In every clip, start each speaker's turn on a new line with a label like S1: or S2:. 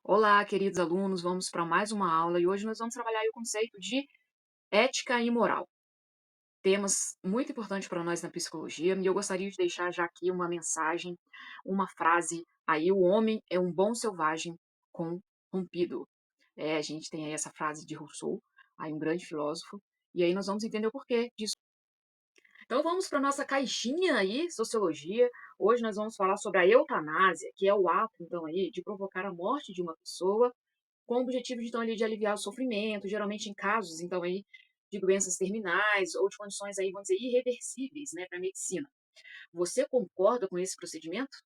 S1: Olá, queridos alunos, vamos para mais uma aula e hoje nós vamos trabalhar aí o conceito de ética e moral. Temas muito importantes para nós na psicologia e eu gostaria de deixar já aqui uma mensagem, uma frase aí: o homem é um bom selvagem corrompido. A gente tem aí essa frase de Rousseau, aí um grande filósofo, e aí nós vamos entender o porquê disso. Então vamos para nossa caixinha aí, sociologia. Hoje nós vamos falar sobre a eutanásia, que é o ato, então, aí, de provocar a morte de uma pessoa com o objetivo de, então, ali, de aliviar o sofrimento, geralmente em casos, então, aí, de doenças terminais ou de condições aí, vamos dizer, irreversíveis, né, para a medicina. Você concorda com esse procedimento?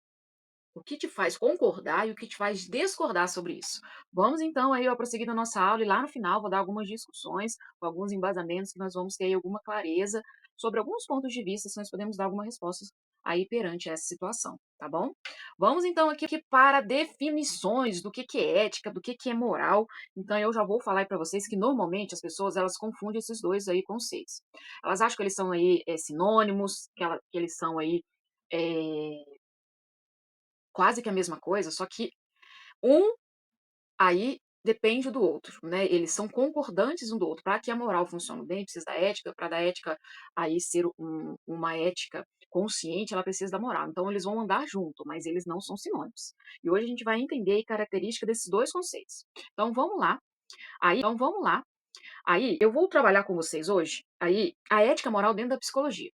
S1: O que te faz concordar e o que te faz discordar sobre isso? Vamos então aí ao prosseguir da nossa aula e lá no final vou dar algumas discussões, com alguns embasamentos que nós vamos ter aí alguma clareza sobre alguns pontos de vista, se nós podemos dar alguma resposta aí perante essa situação, tá bom? Vamos então aqui para definições do que é ética, do que é moral. Então eu já vou falar para vocês que normalmente as pessoas elas confundem esses dois aí conceitos. Elas acham que eles são aí sinônimos, que eles são aí quase que a mesma coisa, só que um aí depende do outro, né? Eles são concordantes um do outro. Para que a moral funcione bem, precisa da ética. Para da ética aí ser uma ética consciente, ela precisa da moral. Então eles vão andar junto, mas eles não são sinônimos. E hoje a gente vai entender a característica desses dois conceitos. Então vamos lá. Aí eu vou trabalhar com vocês hoje aí a ética moral dentro da psicologia.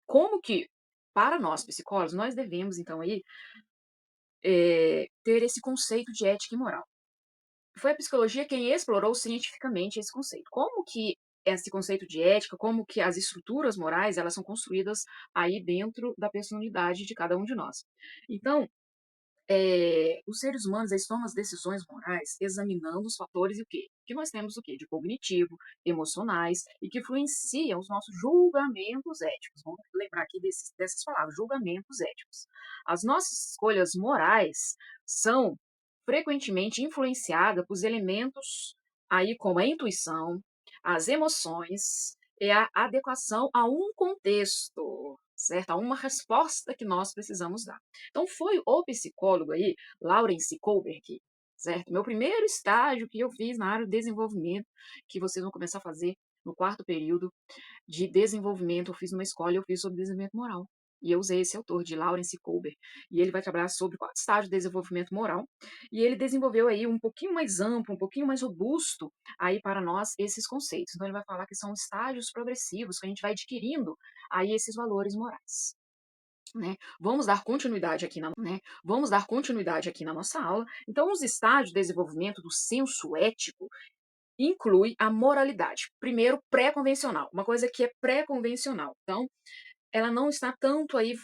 S1: Como que para nós psicólogos nós devemos então aí ter esse conceito de ética e moral. Foi a psicologia quem explorou cientificamente esse conceito. Como que esse conceito de ética, como que as estruturas morais, elas são construídas aí dentro da personalidade de cada um de nós. Então, os seres humanos eles tomam as decisões morais examinando os fatores e o quê? Que nós temos o quê? De cognitivo, emocionais e que influenciam os nossos julgamentos éticos. Vamos lembrar aqui dessas palavras, julgamentos éticos. As nossas escolhas morais são frequentemente influenciadas por elementos aí como a intuição, as emoções e a adequação a um contexto, certo? A uma resposta que nós precisamos dar. Então foi o psicólogo aí, Lawrence Kohlberg, certo? Meu primeiro estágio que eu fiz na área de desenvolvimento, que vocês vão começar a fazer no quarto período de desenvolvimento, eu fiz numa escola, eu fiz sobre desenvolvimento moral. E eu usei esse autor de Lawrence Kohlberg, e ele vai trabalhar sobre 4 estágios de desenvolvimento moral, e ele desenvolveu aí um pouquinho mais amplo, um pouquinho mais robusto aí para nós esses conceitos. Então ele vai falar que são estágios progressivos que a gente vai adquirindo aí esses valores morais. Né? Vamos dar continuidade aqui na nossa aula. Então, os estágios de desenvolvimento do senso ético inclui a moralidade. Primeiro, pré-convencional, uma coisa que é pré-convencional. Então, ela não está tanto aí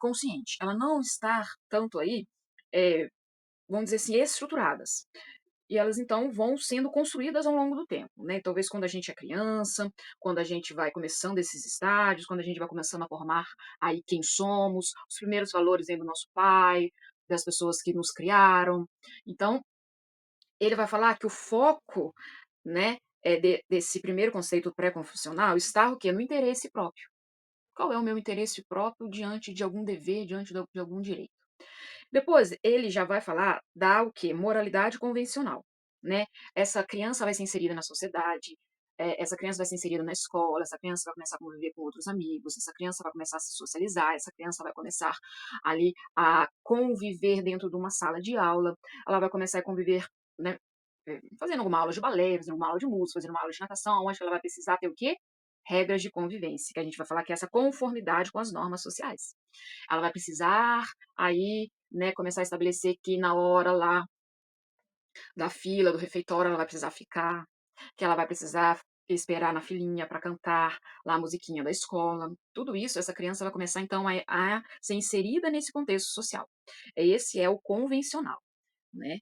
S1: consciente, ela não está tanto aí, vamos dizer assim, estruturadas. E elas então vão sendo construídas ao longo do tempo, né? Talvez quando a gente é criança, quando a gente vai começando esses estágios, quando a gente vai começando a formar aí quem somos, os primeiros valores aí do nosso pai, das pessoas que nos criaram. Então, ele vai falar que o foco, né, desse primeiro conceito pré-confessional está o quê? No interesse próprio. Qual é o meu interesse próprio diante de algum dever, diante de algum direito? Depois, ele já vai falar da o quê? Moralidade convencional, né? Essa criança vai ser inserida na sociedade, essa criança vai ser inserida na escola, essa criança vai começar a conviver com outros amigos, essa criança vai começar a se socializar, essa criança vai começar ali a conviver dentro de uma sala de aula, ela vai começar a conviver, né, fazendo alguma aula de balé, fazendo uma aula de música, fazendo uma aula de natação, onde ela vai precisar ter o quê? Regras de convivência, que a gente vai falar que é essa conformidade com as normas sociais. Ela vai precisar aí, né, começar a estabelecer que na hora lá da fila, do refeitório, ela vai precisar ficar, que ela vai precisar esperar na filinha para cantar lá a musiquinha da escola. Tudo isso, essa criança vai começar então a ser inserida nesse contexto social. Esse é o convencional, né?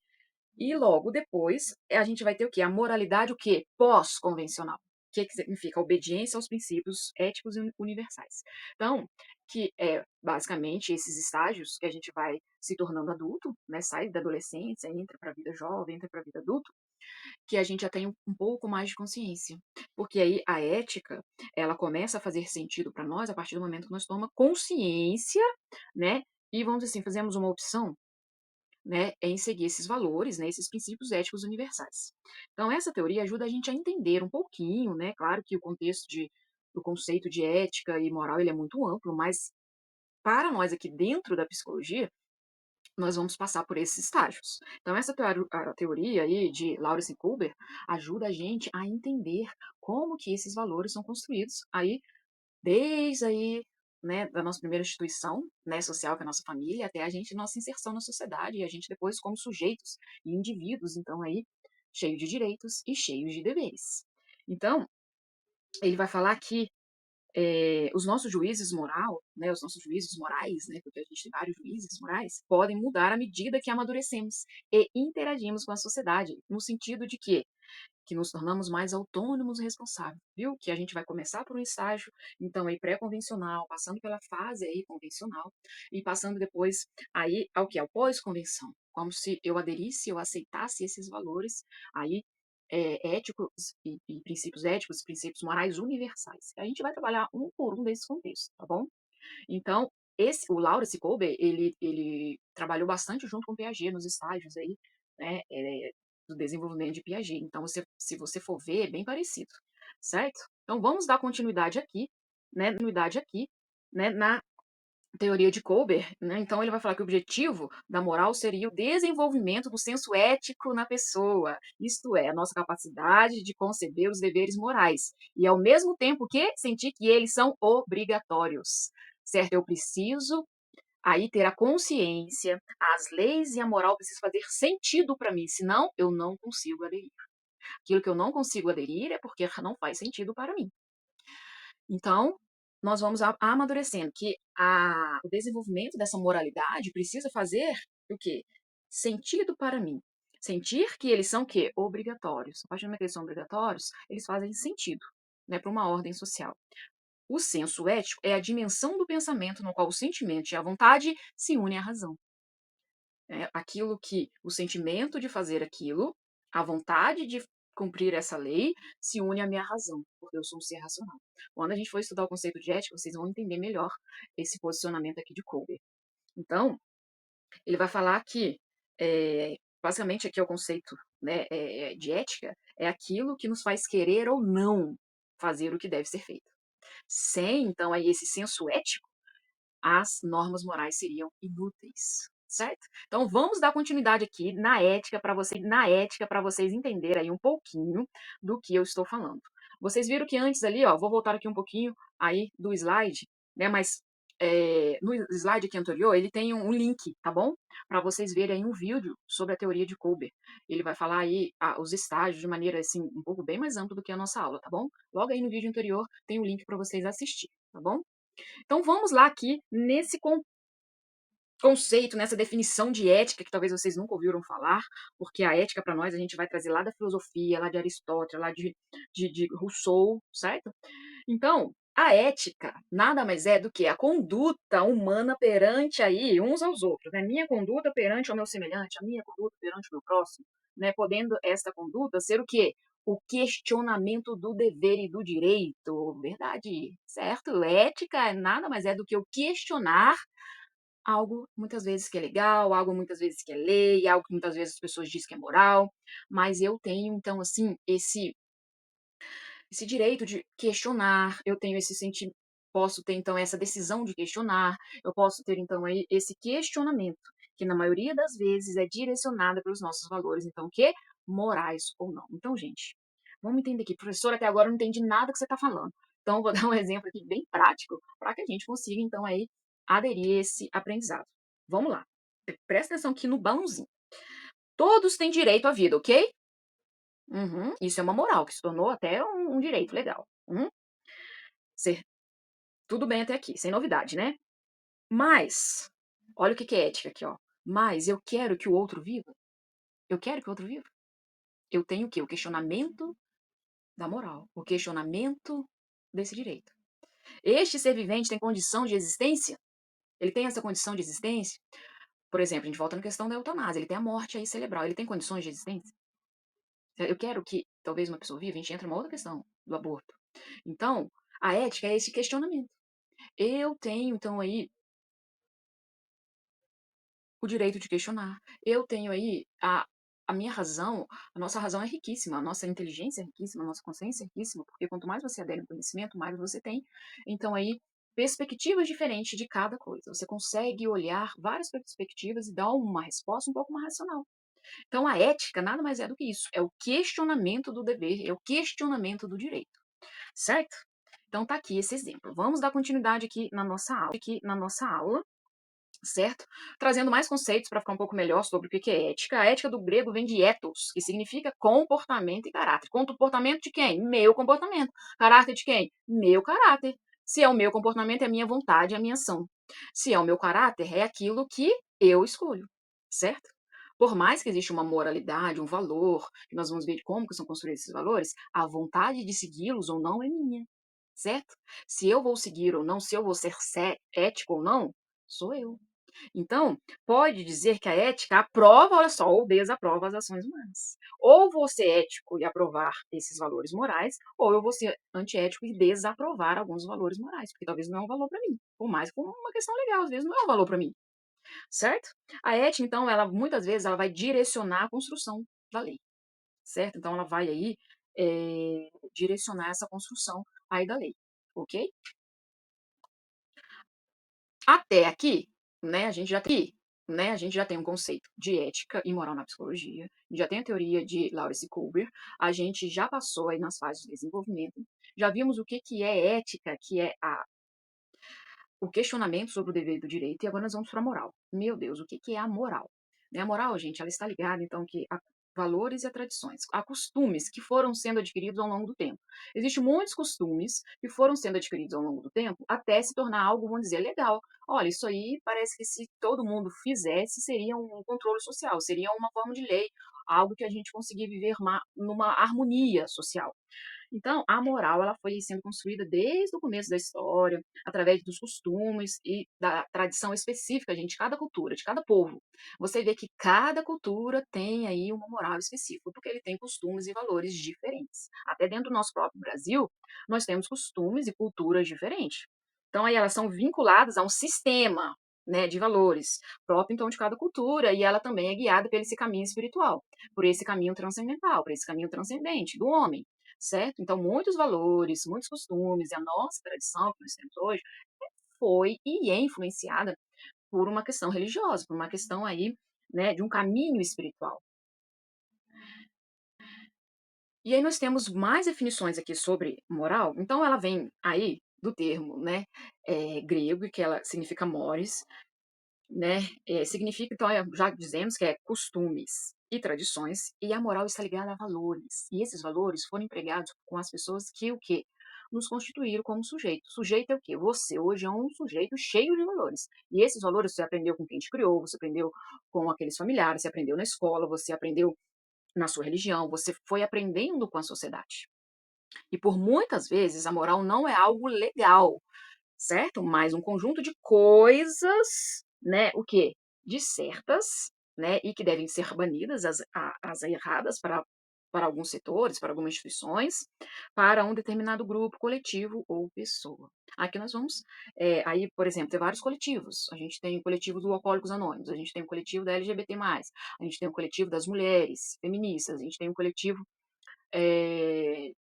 S1: E logo depois, a gente vai ter o quê? A moralidade, o quê? Pós-convencional. O que significa? Obediência aos princípios éticos e universais. Então, que é basicamente esses estágios que a gente vai se tornando adulto, né? Sai da adolescência, entra para a vida jovem, entra para a vida adulto, que a gente já tem um pouco mais de consciência. Porque aí a ética, ela começa a fazer sentido para nós a partir do momento que nós tomamos consciência, né? E vamos dizer assim, fazemos uma opção né, em seguir esses valores, né, esses princípios éticos universais. Então essa teoria ajuda a gente a entender um pouquinho, né, claro que o contexto do conceito de ética e moral ele é muito amplo, mas para nós aqui dentro da psicologia, nós vamos passar por esses estágios. Então essa a teoria aí de Lawrence Kober ajuda a gente a entender como que esses valores são construídos aí desde aí, né, da nossa primeira instituição, né, social, que é a nossa família, até a gente, nossa inserção na sociedade, e a gente depois como sujeitos e indivíduos, então aí, cheio de direitos e cheios de deveres. Então, ele vai falar que os nossos juízes moral, né, os nossos juízos morais, né, porque a gente tem vários juízes morais, podem mudar à medida que amadurecemos e interagimos com a sociedade, no sentido de que nos tornamos mais autônomos e responsáveis, viu? Que a gente vai começar por um estágio, então aí pré-convencional, passando pela fase aí convencional e passando depois aí ao que? Ao pós-convenção, como se eu aderisse, eu aceitasse esses valores aí éticos e princípios éticos, princípios morais universais. A gente vai trabalhar um por um desses contextos, tá bom? Então, o Lawrence Kolbe, ele trabalhou bastante junto com o Piaget nos estágios aí, né, do desenvolvimento de Piaget. Então, se você for ver, é bem parecido, certo? Então, vamos dar continuidade aqui, né, na teoria de Kolber, né? Então ele vai falar que o objetivo da moral seria o desenvolvimento do senso ético na pessoa, isto é, a nossa capacidade de conceber os deveres morais e ao mesmo tempo que sentir que eles são obrigatórios, certo? Eu preciso aí ter a consciência, as leis e a moral precisam fazer sentido para mim, senão eu não consigo aderir. Aquilo que eu não consigo aderir é porque não faz sentido para mim. Então, nós vamos amadurecendo que o desenvolvimento dessa moralidade precisa fazer o quê? Sentido para mim. Sentir que eles são o quê? Obrigatórios. A partir do momento que eles são obrigatórios, eles fazem sentido, né, para uma ordem social. O senso ético é a dimensão do pensamento no qual o sentimento e a vontade se unem à razão. É aquilo que o sentimento de fazer aquilo, a vontade de cumprir essa lei, se une à minha razão, porque eu sou um ser racional. Quando a gente for estudar o conceito de ética, vocês vão entender melhor esse posicionamento aqui de Kolbe. Então, ele vai falar que, basicamente, aqui é o conceito, né, de ética, é aquilo que nos faz querer ou não fazer o que deve ser feito. Sem, então, aí, esse senso ético, as normas morais seriam inúteis, certo? Então vamos dar continuidade aqui na ética para vocês entenderem aí um pouquinho do que eu estou falando. Vocês viram que antes ali, ó, vou voltar aqui um pouquinho aí do slide, né? Mas no slide aqui anterior ele tem um link, tá bom? Para vocês verem aí um vídeo sobre a teoria de Kolbe. Ele vai falar aí os estágios de maneira assim um pouco bem mais ampla do que a nossa aula, tá bom? Logo aí no vídeo anterior tem um link para vocês assistir, tá bom? Então vamos lá aqui nesse conceito, nessa definição de ética que talvez vocês nunca ouviram falar, porque a ética para nós a gente vai trazer lá da filosofia, lá de Aristóteles, lá de Rousseau, certo? Então, a ética nada mais é do que a conduta humana perante aí uns aos outros, né? Minha conduta perante o meu semelhante, a minha conduta perante o meu próximo, né? Podendo esta conduta ser o quê? O questionamento do dever e do direito, verdade, certo? Ética nada mais é do que o questionar algo muitas vezes que é legal, algo muitas vezes que é lei, algo que muitas vezes as pessoas dizem que é moral, mas eu tenho então assim esse direito de questionar, eu tenho esse sentimento, posso ter então essa decisão de questionar, eu posso ter então aí esse questionamento, que na maioria das vezes é direcionada pelos nossos valores, então que morais ou não. Então, gente, vamos entender aqui, professor, até agora eu não entendi nada que você está falando. Então, vou dar um exemplo aqui bem prático para que a gente consiga então aí aderir a esse aprendizado. Vamos lá. Presta atenção aqui no balãozinho. Todos têm direito à vida, ok? Uhum, isso é uma moral, que se tornou até um direito legal. Ser, tudo bem até aqui, sem novidade, né? Mas, olha o que é ética aqui, ó. Mas eu quero que o outro viva. Eu quero que o outro viva. Eu tenho o quê? O questionamento da moral. O questionamento desse direito. Este ser vivente tem condição de existência? Ele tem essa condição de existência? Por exemplo, a gente volta na questão da eutanásia. Ele tem a morte aí cerebral. Ele tem condições de existência? Eu quero que talvez uma pessoa viva. A gente entra numa outra questão do aborto. Então, a ética é esse questionamento. Eu tenho, então, aí, o direito de questionar. Eu tenho aí a minha razão, a nossa razão é riquíssima, a nossa inteligência é riquíssima, a nossa consciência é riquíssima, porque quanto mais você adere ao conhecimento, mais você tem. Então aí, perspectivas diferentes de cada coisa. Você consegue olhar várias perspectivas e dar uma resposta um pouco mais racional. Então a ética nada mais é do que isso, é o questionamento do dever, é o questionamento do direito, certo? Então tá aqui esse exemplo. Vamos dar continuidade aqui na nossa aula, certo? Trazendo mais conceitos para ficar um pouco melhor sobre o que é ética. A ética do grego vem de ethos, que significa comportamento e caráter. Comportamento de quem? Meu comportamento. Caráter de quem? Meu caráter. Se é o meu comportamento, é a minha vontade, é a minha ação. Se é o meu caráter, é aquilo que eu escolho, certo? Por mais que exista uma moralidade, um valor, que nós vamos ver de como que são construídos esses valores, a vontade de segui-los ou não é minha, certo? Se eu vou seguir ou não, se eu vou ser ético ou não, sou eu. Então, pode dizer que a ética aprova, olha só, ou desaprova as ações humanas. Ou vou ser ético e aprovar esses valores morais, ou eu vou ser antiético e desaprovar alguns valores morais, porque talvez não é um valor para mim. Por mais que uma questão legal, às vezes não é um valor para mim, certo? A ética, então, ela muitas vezes ela vai direcionar a construção da lei, certo? Então, ela vai aí direcionar essa construção aí da lei, ok? Até aqui, a gente já tem um conceito de ética e moral na psicologia, já tem a teoria de Lawrence e Kober, a gente já passou aí nas fases de desenvolvimento, já vimos o que é ética, que é o questionamento sobre o dever do direito, e agora nós vamos para a moral. Meu Deus, o que é a moral? Né, a moral, gente, ela está ligada, então, que a valores e a tradições, a costumes que foram sendo adquiridos ao longo do tempo. Existem muitos costumes que foram sendo adquiridos ao longo do tempo até se tornar algo, vamos dizer, legal. Olha, isso aí parece que se todo mundo fizesse, seria um controle social, seria uma forma de lei, algo que a gente conseguir viver numa harmonia social. Então, a moral ela foi sendo construída desde o começo da história, através dos costumes e da tradição específica, gente, de cada cultura, de cada povo. Você vê que cada cultura tem aí uma moral específica, porque ele tem costumes e valores diferentes. Até dentro do nosso próprio Brasil, nós temos costumes e culturas diferentes. Então, aí elas são vinculadas a um sistema, né, de valores próprio então de cada cultura e ela também é guiada por esse caminho espiritual, por esse caminho transcendental, por esse caminho transcendente do homem, certo? Então, muitos valores, muitos costumes e a nossa tradição que nós temos hoje foi e é influenciada por uma questão religiosa, por uma questão aí, né, de um caminho espiritual. E aí nós temos mais definições aqui sobre moral. Então, ela vem aí do termo, né, grego, que ela significa mores, né? Significa, então, já dizemos que é costumes e tradições, e a moral está ligada a valores. E esses valores foram empregados com as pessoas que o quê? Nos constituíram como sujeito. Sujeito é o quê? Você hoje é um sujeito cheio de valores. E esses valores você aprendeu com quem te criou, você aprendeu com aqueles familiares, você aprendeu na escola, você aprendeu na sua religião, você foi aprendendo com a sociedade. E por muitas vezes a moral não é algo legal, certo? Mas um conjunto de coisas, né, o quê? De certas, né, e que devem ser banidas, as erradas para alguns setores, para algumas instituições, para um determinado grupo, coletivo ou pessoa. Aqui nós vamos, aí, por exemplo, ter vários coletivos. A gente tem o coletivo do Alcoólicos Anônimos, a gente tem o coletivo da LGBT+, a gente tem o coletivo das mulheres feministas, a gente tem o coletivo eh,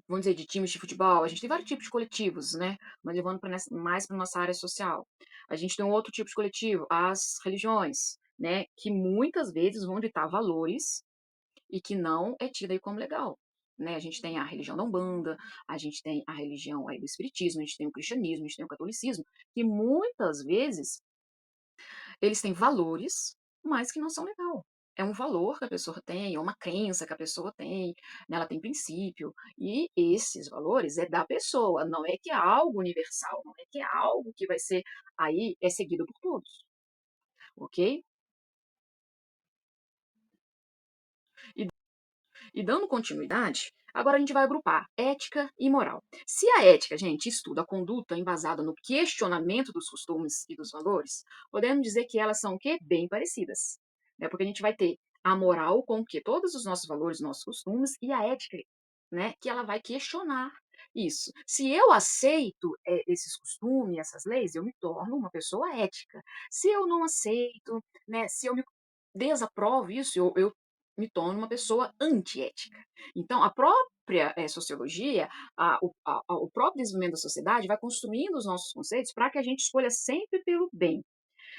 S1: vamos dizer, de times de futebol, a gente tem vários tipos de coletivos, né? Mas levando mais para nossa área social. A gente tem um outro tipo de coletivo, as religiões, né? Que muitas vezes vão ditar valores e que não é tida aí como legal. Né? A gente tem a religião da Umbanda, a gente tem a religião aí do Espiritismo, a gente tem o cristianismo, a gente tem o catolicismo, que muitas vezes eles têm valores, mas que não são legal. É um valor que a pessoa tem, é uma crença que a pessoa tem, né, ela tem princípio. E esses valores é da pessoa, não é que é algo universal, não é que é algo que vai ser aí é seguido por todos, ok? E E dando continuidade, agora a gente vai agrupar ética e moral. Se a ética, gente, estuda a conduta embasada no questionamento dos costumes e dos valores, podemos dizer que elas são o quê? Bem parecidas. Né? Porque a gente vai ter a moral com o quê? Todos os nossos valores, nossos costumes, e a ética, né? Que ela vai questionar. Isso. Se eu aceito, esses costumes, essas leis, eu me torno uma pessoa ética. Se eu não aceito, né, se eu me desaprovo isso, eu me torno uma pessoa antiética. Então a própria, sociologia, o próprio desenvolvimento da sociedade vai construindo os nossos conceitos para que a gente escolha sempre pelo bem.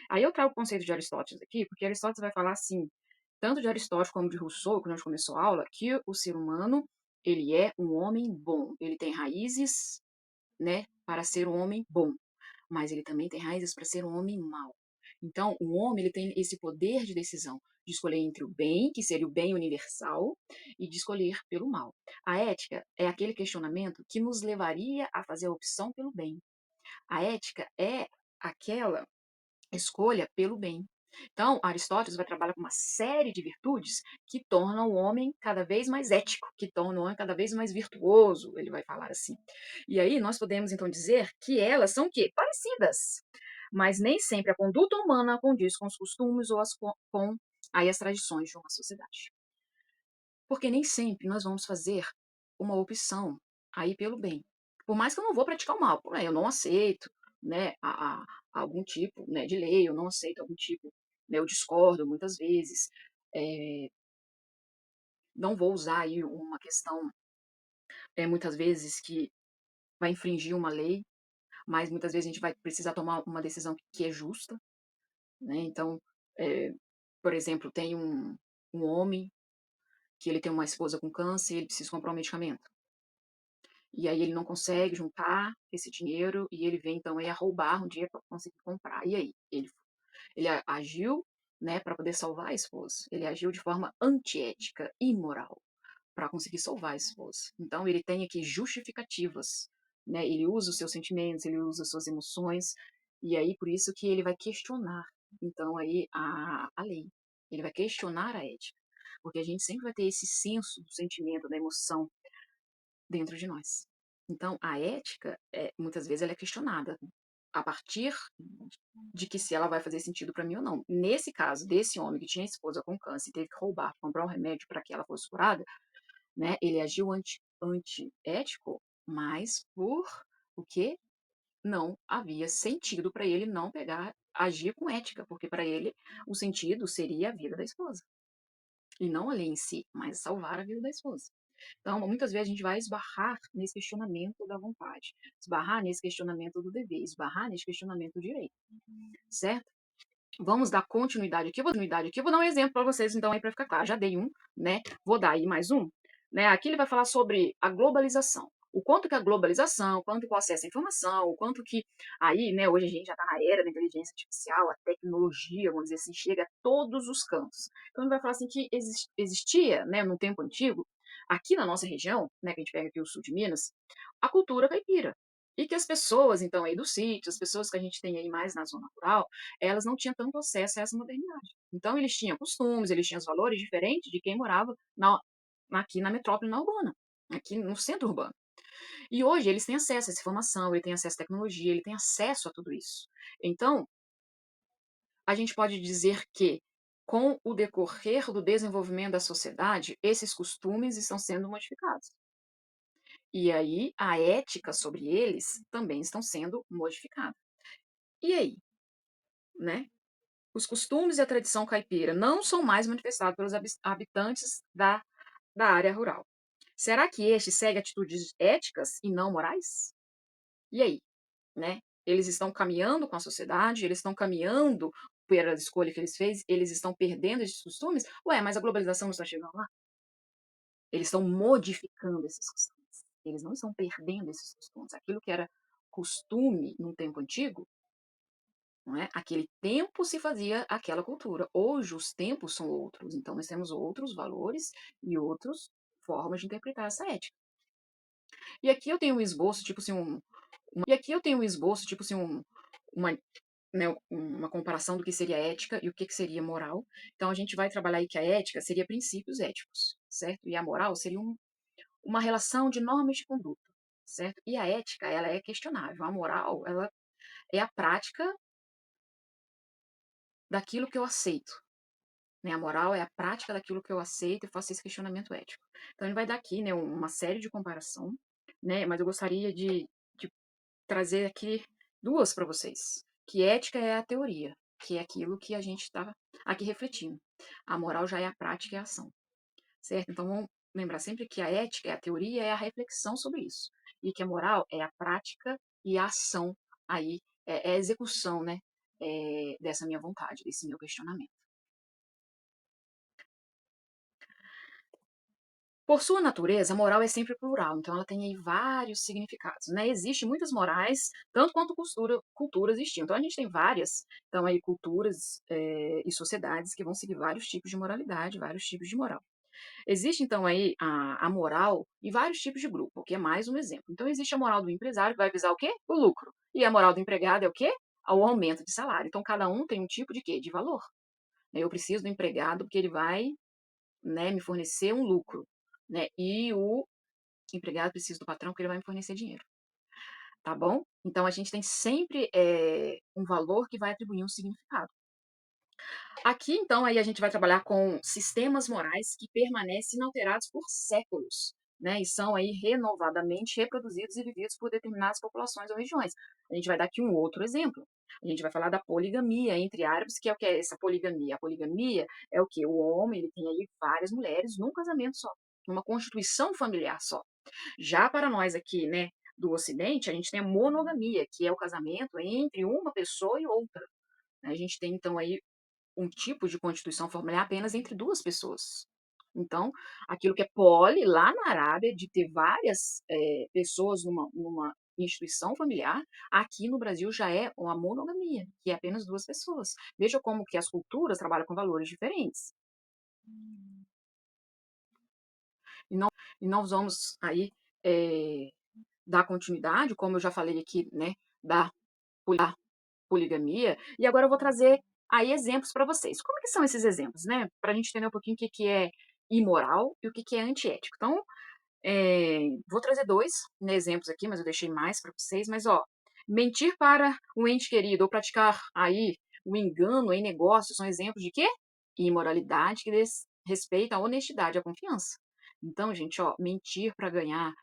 S1: Aí eu trago o conceito de Aristóteles aqui, porque Aristóteles vai falar assim, tanto de Aristóteles como de Rousseau, que nós começou a aula, que o ser humano, ele é um homem bom. Ele tem raízes, né, para ser um homem bom, mas ele também tem raízes para ser um homem mau. Então, o homem ele tem esse poder de decisão, de escolher entre o bem, que seria o bem universal, e de escolher pelo mal. A ética é aquele questionamento que nos levaria a fazer a opção pelo bem. A ética é aquela escolha pelo bem. Então, Aristóteles vai trabalhar com uma série de virtudes que tornam o homem cada vez mais ético, que tornam o homem cada vez mais virtuoso, ele vai falar assim. E aí nós podemos então dizer que elas são o quê? Parecidas. Mas nem sempre a conduta humana condiz com os costumes ou com aí as tradições de uma sociedade. Porque nem sempre nós vamos fazer uma opção aí pelo bem. Por mais que eu não vou praticar o mal, eu não aceito, né, algum tipo, né, de lei, eu não aceito algum tipo, né, eu discordo muitas vezes, eh, não vou usar aí uma questão, muitas vezes que vai infringir uma lei, mas muitas vezes a gente vai precisar tomar uma decisão que é justa, né, então, eh, por exemplo, tem um homem que ele tem uma esposa com câncer e ele precisa comprar um medicamento. E aí ele não consegue juntar esse dinheiro e ele vem então aí a roubar um dinheiro para conseguir comprar. E aí? Ele agiu, né, para poder salvar a esposa. Ele agiu de forma antiética, imoral, para conseguir salvar a esposa. Então ele tem aqui justificativas, né? Ele usa os seus sentimentos, ele usa as suas emoções, e aí por isso que ele vai questionar, então aí a lei. Ele vai questionar a ética, porque a gente sempre vai ter esse senso do sentimento, da emoção, dentro de nós. Então, a ética, muitas vezes, ela é questionada a partir de que se ela vai fazer sentido para mim ou não. Nesse caso desse homem que tinha esposa com câncer e teve que roubar, comprar um remédio para que ela fosse curada, né? Ele agiu antiético, mas por o que não havia sentido para ele não pegar, agir com ética, porque para ele o sentido seria a vida da esposa. E não a lei em si, mas salvar a vida da esposa. Então, muitas vezes a gente vai esbarrar nesse questionamento da vontade, esbarrar nesse questionamento do dever, esbarrar nesse questionamento do direito, certo? Vamos dar continuidade aqui. Eu vou dar um exemplo para vocês, então, aí para ficar claro. Já dei um, né? Vou dar aí mais um. Né? Aqui ele vai falar sobre a globalização. O quanto que a globalização, o quanto que o acesso à informação, o quanto que aí, né, hoje a gente já está na era da inteligência artificial, a tecnologia, vamos dizer assim, chega a todos os cantos. Então ele vai falar assim que existia, né, no tempo antigo, aqui na nossa região, né, que a gente pega aqui o sul de Minas, a cultura caipira. E que as pessoas, então, aí do sítio, as pessoas que a gente tem aí mais na zona rural, elas não tinham tanto acesso a essa modernidade. Então, eles tinham costumes, eles tinham os valores diferentes de quem morava aqui na metrópole, na urbana, aqui no centro urbano. E hoje eles têm acesso a essa informação, ele tem acesso à tecnologia, ele tem acesso a tudo isso. Então, a gente pode dizer que, com o decorrer do desenvolvimento da sociedade, esses costumes estão sendo modificados. E aí, a ética sobre eles também estão sendo modificada. E aí, né? Os costumes e a tradição caipira não são mais manifestados pelos habitantes da área rural. Será que este segue atitudes éticas e não morais? E aí, né? Eles estão caminhando com a sociedade, eles estão caminhando pela escolha que eles fez, eles estão perdendo esses costumes? Ué, mas a globalização não está chegando lá? Eles estão modificando esses costumes. Eles não estão perdendo esses costumes. Aquilo que era costume no tempo antigo, não é? Aquele tempo se fazia aquela cultura. Hoje os tempos são outros, então nós temos outros valores e outras formas de interpretar essa ética. E aqui eu tenho um esboço, tipo assim, e aqui eu tenho um esboço, tipo assim, uma, né, uma comparação do que seria ética e o que seria moral. Então a gente vai trabalhar aí que a ética seria princípios éticos, certo? E a moral seria uma relação de normas de conduta, certo? E a ética, ela é questionável. A moral, ela é a prática daquilo que eu aceito. Né? A moral é a prática daquilo que eu aceito e faço esse questionamento ético. Então ele vai dar aqui, né, uma série de comparação, né, mas eu gostaria de trazer aqui 2 para vocês, que ética é a teoria, que é aquilo que a gente está aqui refletindo. A moral já é a prática e a ação, certo? Então vamos lembrar sempre que a ética é a teoria, é a reflexão sobre isso, e que a moral é a prática e a ação aí, é a execução, né, dessa minha vontade, desse meu questionamento. Por sua natureza, a moral é sempre plural, então ela tem aí vários significados, né? Existem muitas morais, tanto quanto culturas existiam. Então a gente tem várias, então aí culturas e sociedades que vão seguir vários tipos de moralidade, vários tipos de moral. Existe então aí a moral em vários tipos de grupo, que é mais um exemplo. Então existe a moral do empresário que vai visar o quê? O lucro. E a moral do empregado é o quê? O aumento de salário. Então cada um tem um tipo de quê? De valor. Eu preciso do empregado porque ele vai, né, me fornecer um lucro, né? E o empregado precisa do patrão porque ele vai me fornecer dinheiro, tá bom? Então a gente tem sempre um valor que vai atribuir um significado. Aqui, então, aí a gente vai trabalhar com sistemas morais que permanecem inalterados por séculos, né? E são aí renovadamente reproduzidos e vividos por determinadas populações ou regiões. A gente vai dar aqui um outro exemplo. A gente vai falar da poligamia entre árabes, que é o que é essa poligamia? A poligamia é o que? O homem, ele tem aí várias mulheres num casamento só, numa constituição familiar só. Já para nós aqui, né, do Ocidente, a gente tem a monogamia, que é o casamento entre uma pessoa e outra. A gente tem, então, aí um tipo de constituição familiar apenas entre duas pessoas. Então, aquilo que é poli, lá na Arábia, de ter várias pessoas numa instituição familiar, aqui no Brasil já é uma monogamia, que é apenas duas pessoas. Veja como que as culturas trabalham com valores diferentes. E, não, e nós vamos aí é, dar continuidade, como eu já falei aqui, né, da poligamia, e agora eu vou trazer aí exemplos para vocês. Como que são esses exemplos, né? Para a gente entender um pouquinho o que, que é imoral e o que, que é antiético. Então, vou trazer 2, né, exemplos aqui, mas eu deixei mais para vocês. Mas, ó, mentir para um ente querido ou praticar aí o engano em negócios são exemplos de quê? Imoralidade que respeita a honestidade e a confiança. Então, gente, ó, mentir para ganhar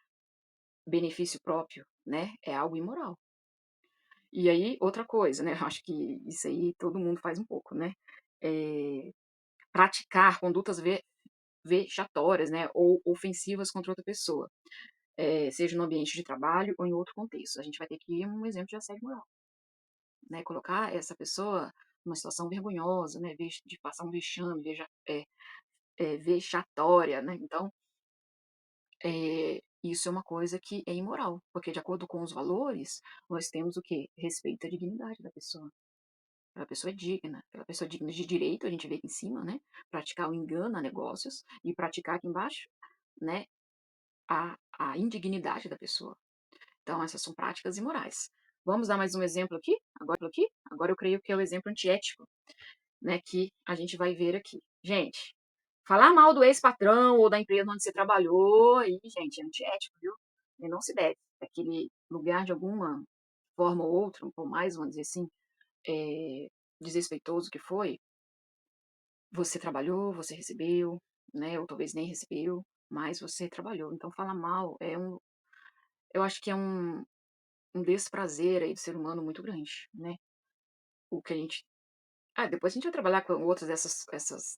S1: benefício próprio, né, é algo imoral. E aí, outra coisa, né, eu acho que isso aí todo mundo faz um pouco, né, praticar condutas vexatórias, né, ou ofensivas contra outra pessoa, seja no ambiente de trabalho ou em outro contexto. A gente vai ter aqui um exemplo de assédio moral, né, colocar essa pessoa numa situação vergonhosa, né, de passar um vexame, vexatória, né, então, isso é uma coisa que é imoral, porque de acordo com os valores, nós temos o quê? Respeito à dignidade da pessoa. Aquela pessoa digna de direito, a gente vê aqui em cima, né? Praticar o engano a negócios e praticar aqui embaixo, né? A indignidade da pessoa. Então, essas são práticas imorais. Vamos dar mais um exemplo aqui? Agora eu creio que é o exemplo antiético, né? Que a gente vai ver aqui. Gente, falar mal do ex-patrão ou da empresa onde você trabalhou, aí, gente, é antiético, viu? E não se deve. Aquele lugar, de alguma forma ou outra, ou mais, vamos dizer assim, é, desrespeitoso que foi, você trabalhou, você recebeu, né, ou talvez nem recebeu, mas você trabalhou. Então falar mal eu acho que é um desprazer aí do ser humano muito grande, né? O que a gente depois a gente vai trabalhar com outras essas,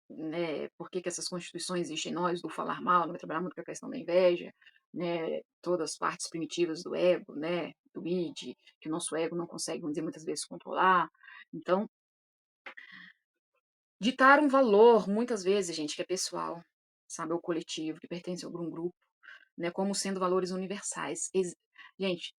S1: né, por que que essas constituições existem em nós, do falar mal, não vai trabalhar muito com a questão da inveja, né, todas as partes primitivas do ego, né, do id, que o nosso ego não consegue, vamos dizer, muitas vezes controlar. Então, ditar um valor, muitas vezes, gente, que é pessoal, sabe, ou coletivo, que pertence a algum grupo, né, como sendo valores universais. Gente,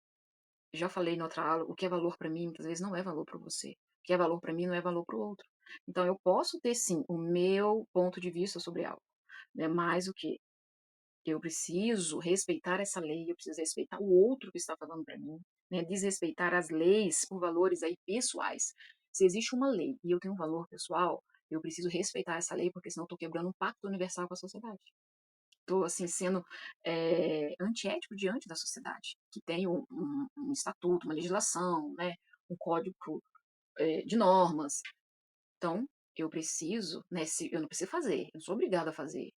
S1: já falei na outra aula, o que é valor para mim, muitas vezes não é valor para você. O que é valor para mim não é valor para o outro. Então, eu posso ter, sim, o meu ponto de vista sobre algo, né, mas o que eu preciso respeitar essa lei, eu preciso respeitar o outro que está falando para mim, né, desrespeitar as leis por valores aí pessoais. Se existe uma lei e eu tenho um valor pessoal, eu preciso respeitar essa lei, porque senão eu estou quebrando um pacto universal com a sociedade. Estou, assim, sendo antiético diante da sociedade, que tem um estatuto, uma legislação, né, um código de normas. Então, eu preciso, né, eu não preciso fazer, eu não sou obrigada a fazer,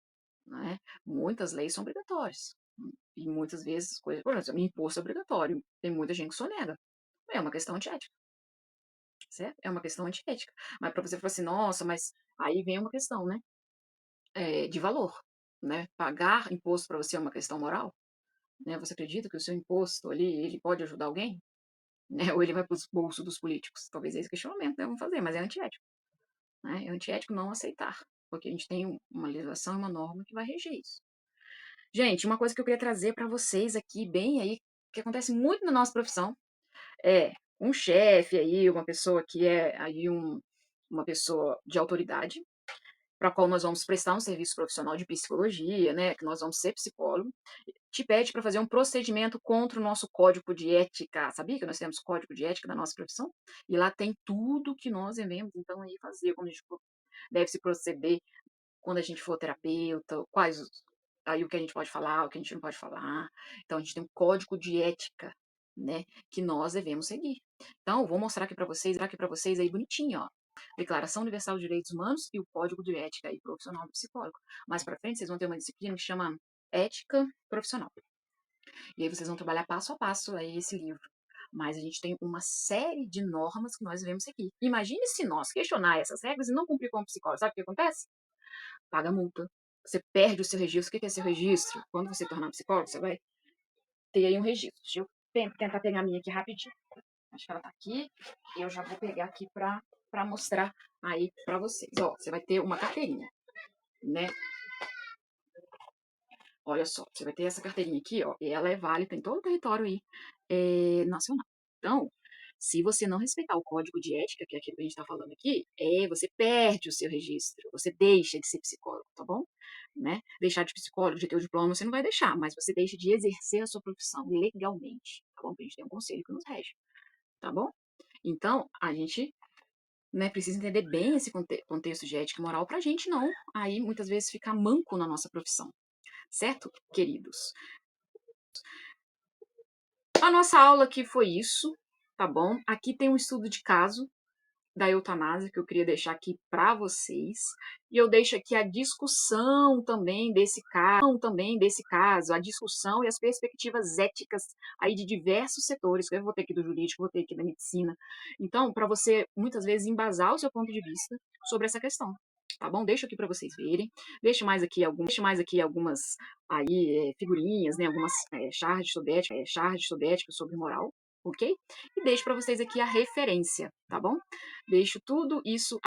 S1: né? Muitas leis são obrigatórias. E muitas vezes, coisas, por exemplo, imposto é obrigatório. Tem muita gente que sonega. É uma questão antiética, certo? É uma questão antiética. Mas para você falar assim, nossa, mas aí vem uma questão, né? De valor, né? Pagar imposto para você é uma questão moral, né? Você acredita que o seu imposto ali, ele pode ajudar alguém? Né? Ou ele vai para os bolsos dos políticos? Talvez é esse questionamento que vamos fazer, mas é antiético, né? É antiético não aceitar, porque a gente tem uma legislação e uma norma que vai reger isso. Gente, uma coisa que eu queria trazer para vocês aqui, bem aí, que acontece muito na nossa profissão, é um chefe aí, uma pessoa que é aí uma pessoa de autoridade, para a qual nós vamos prestar um serviço profissional de psicologia, né, que nós vamos ser psicólogo, te pede para fazer um procedimento contra o nosso código de ética. Sabia que nós temos código de ética da nossa profissão? E lá tem tudo que nós devemos, então, aí fazer, como a gente deve se proceder quando a gente for terapeuta, aí o que a gente pode falar, o que a gente não pode falar. Então, a gente tem um código de ética, né, que nós devemos seguir. Então, vou mostrar aqui para vocês aí bonitinho, ó. Declaração Universal de Direitos Humanos e o Código de Ética aí, profissional do psicólogo. Mais para frente, vocês vão ter uma disciplina que chama Ética Profissional. E aí vocês vão trabalhar passo a passo aí esse livro. Mas a gente tem uma série de normas que nós devemos seguir. Imagine se nós questionar essas regras e não cumprir como psicólogo. Sabe o que acontece? Paga multa. Você perde o seu registro. O que é seu registro? Quando você tornar psicólogo, você vai ter aí um registro. Deixa eu tentar pegar a minha aqui rapidinho. Acho que ela tá aqui. E eu já vou pegar aqui pra mostrar aí pra vocês. Ó, você vai ter uma carteirinha, né? Olha só, você vai ter essa carteirinha aqui, ó, e ela é válida em todo o território aí, nacional. Então, se você não respeitar o código de ética, que é aquilo que a gente está falando aqui, você perde o seu registro, você deixa de ser psicólogo, tá bom? Né? Deixar de psicólogo, de ter o diploma, você não vai deixar, mas você deixa de exercer a sua profissão legalmente, tá bom? Porque a gente tem um conselho que nos rege, tá bom? Então, a gente, né, precisa entender bem esse contexto de ética e moral pra gente não, aí, muitas vezes, ficar manco na nossa profissão. Certo, queridos? A nossa aula aqui foi isso, tá bom? Aqui tem um estudo de caso da eutanásia que eu queria deixar aqui para vocês. E eu deixo aqui a discussão também desse caso, a discussão e as perspectivas éticas aí de diversos setores. Eu vou ter aqui do jurídico, vou ter aqui da medicina. Então, para você muitas vezes embasar o seu ponto de vista sobre essa questão. Tá bom? Deixo aqui para vocês verem. Deixo mais aqui algumas aí figurinhas, né? Algumas charges sobre ética, sobre moral, ok? E deixo para vocês aqui a referência, tá bom? Deixo tudo isso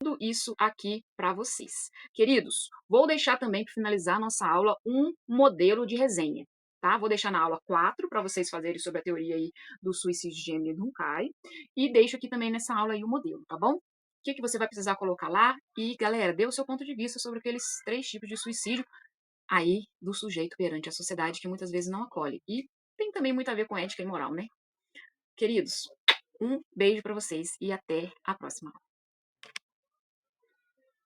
S1: aqui para vocês. Queridos, vou deixar também para finalizar nossa aula um modelo de resenha. Tá? Vou deixar na aula 4 para vocês fazerem sobre a teoria aí do suicídio de Emily Durkheim. E deixo aqui também nessa aula aí o modelo, tá bom? O que você vai precisar colocar lá? E, galera, dê o seu ponto de vista sobre aqueles 3 tipos de suicídio aí do sujeito perante a sociedade que muitas vezes não acolhe. E tem também muito a ver com ética e moral, né? Queridos, um beijo para vocês e até a próxima.